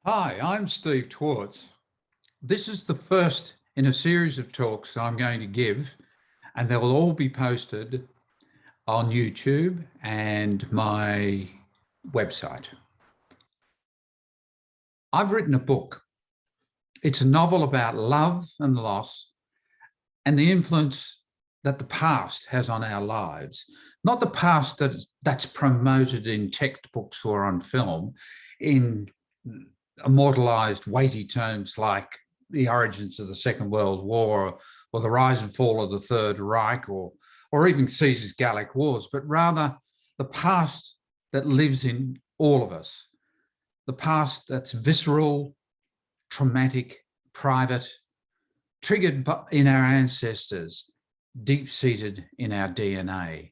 Hi, I'm Steve Twartz. This is the first in a series of talks I'm going to give, and they'll all be posted on YouTube and my website. I've written a book. It's a novel about love and loss and the influence that the past has on our lives. Not the past that's promoted in textbooks or on film in immortalized weighty terms like the origins of the Second World War or the rise and fall of the Third Reich or even Caesar's Gallic Wars, but rather the past that lives in all of us, the past that's visceral, traumatic, private, triggered in our ancestors, deep-seated in our DNA.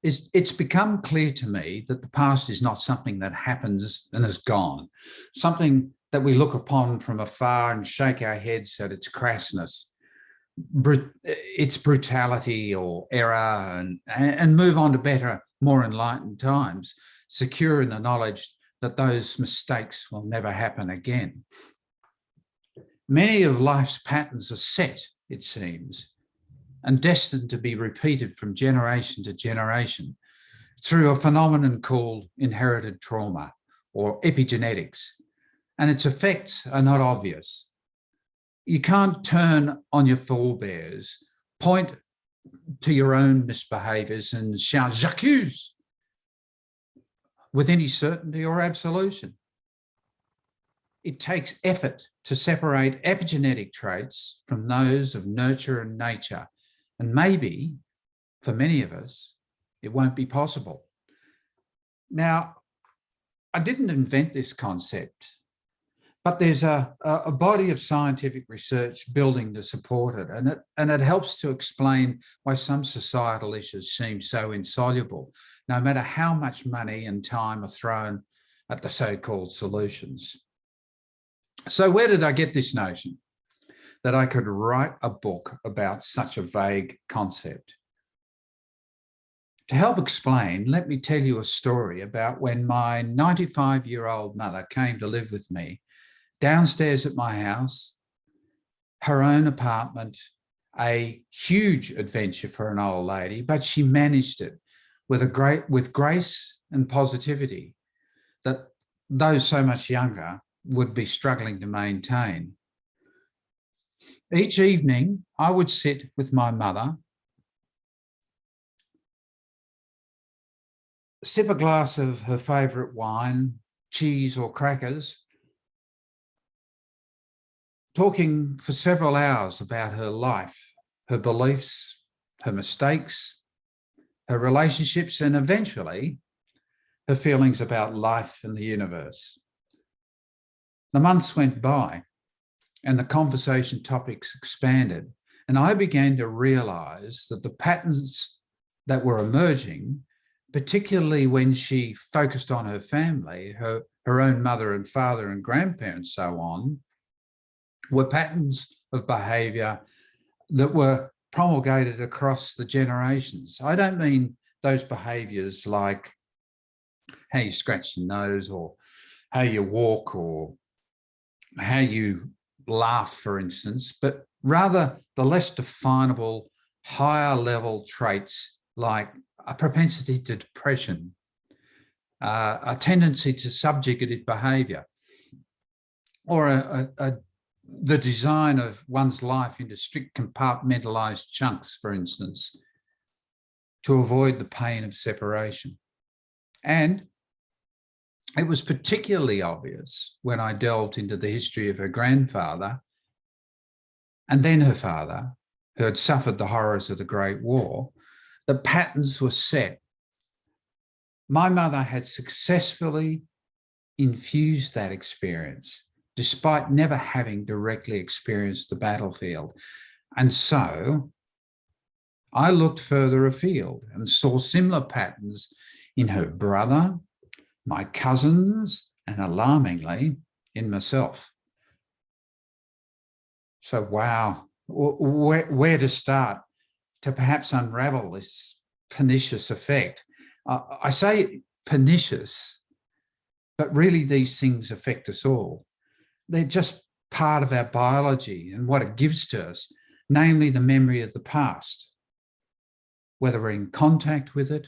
It's become clear to me that the past is not something that happens and is gone, something that we look upon from afar and shake our heads at its crassness, its brutality or error, and move on to better, more enlightened times, secure in the knowledge that those mistakes will never happen again. Many of life's patterns are set, it seems, and destined to be repeated from generation to generation through a phenomenon called inherited trauma or epigenetics, and its effects are not obvious. You can't turn on your forebears, point to your own misbehaviours and shout "j'accuse" with any certainty or absolution. It takes effort to separate epigenetic traits from those of nurture and nature. And maybe, for many of us, it won't be possible. Now, I didn't invent this concept, but there's a body of scientific research building to support it, and it helps to explain why some societal issues seem so insoluble, no matter how much money and time are thrown at the so-called solutions. So where did I get this notion that I could write a book about such a vague concept? To help explain, let me tell you a story about when my 95-year-old mother came to live with me downstairs at my house, her own apartment, a huge adventure for an old lady, but she managed it with grace and positivity that those so much younger would be struggling to maintain. Each evening, I would sit with my mother, sip a glass of her favourite wine, cheese or crackers, talking for several hours about her life, her beliefs, her mistakes, her relationships, and eventually her feelings about life and the universe. The months went by and the conversation topics expanded, and I began to realise that the patterns that were emerging, particularly when she focused on her family, her own mother and father and grandparents, so on, were patterns of behaviour that were promulgated across the generations. I don't mean those behaviours like how you scratch your nose or how you walk or how you laugh, for instance, but rather the less definable, higher level traits like a propensity to depression, a tendency to subjugative behaviour, or the design of one's life into strict compartmentalised chunks, for instance, to avoid the pain of separation. And it was particularly obvious when I delved into the history of her grandfather and then her father, who had suffered the horrors of the Great War, that patterns were set. My mother had successfully infused that experience, despite never having directly experienced the battlefield. And so I looked further afield and saw similar patterns in her brother, my cousins, and alarmingly, in myself. So, wow, where to start to perhaps unravel this pernicious effect? I say pernicious But really, these things affect us all. They're just part of our biology and what it gives to us, namely the memory of the past, whether we're in contact with it,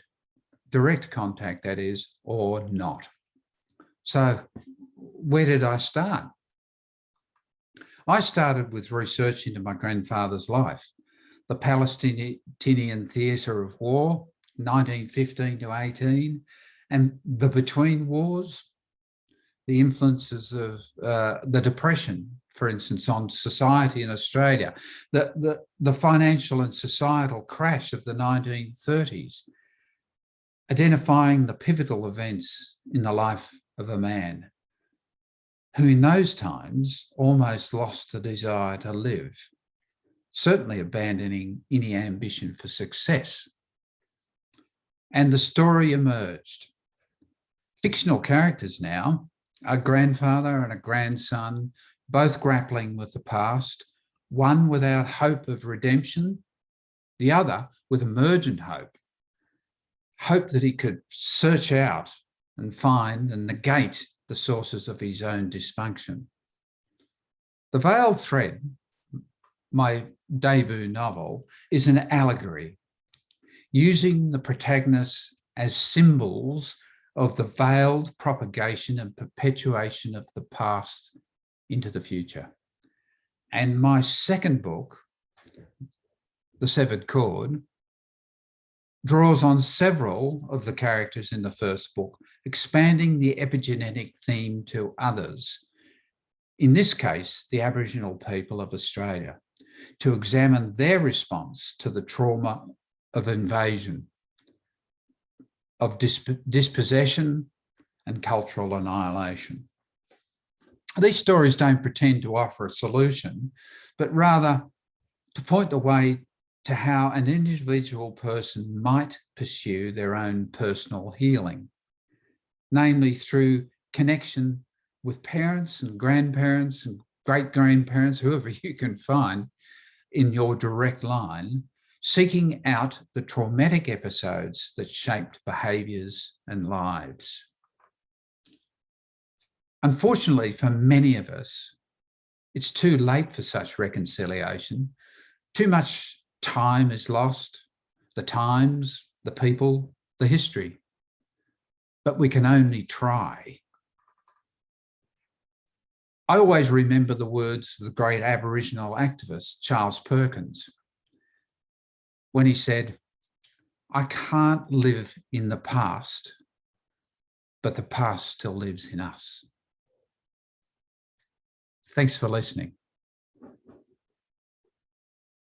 direct contact that is, or not. So where did I start? I started with research into my grandfather's life, the Palestinian theatre of war, 1915 to 18, and the between wars, the influences of the Depression, for instance, on society in Australia, the financial and societal crash of the 1930s, identifying the pivotal events in the life of a man who in those times almost lost the desire to live, certainly abandoning any ambition for success. And the story emerged. Fictional characters now, a grandfather and a grandson, both grappling with the past, one without hope of redemption, the other with emergent hope that he could search out and find and negate the sources of his own dysfunction. The Veiled Thread, my debut novel, is an allegory, using the protagonists as symbols of the veiled propagation and perpetuation of the past into the future. And my second book, The Severed Cord, draws on several of the characters in the first book, expanding the epigenetic theme to others, in this case, the Aboriginal people of Australia, to examine their response to the trauma of invasion, of dispossession and cultural annihilation. These stories don't pretend to offer a solution, but rather to point the way to how an individual person might pursue their own personal healing, namely through connection with parents and grandparents and great-grandparents, whoever you can find in your direct line, seeking out the traumatic episodes that shaped behaviours and lives. Unfortunately, for many of us, it's too late for such reconciliation. Too much time is lost, the times, the people, the history. But we can only try. I always remember the words of the great Aboriginal activist, Charles Perkins, when he said, "I can't live in the past, but the past still lives in us." Thanks for listening.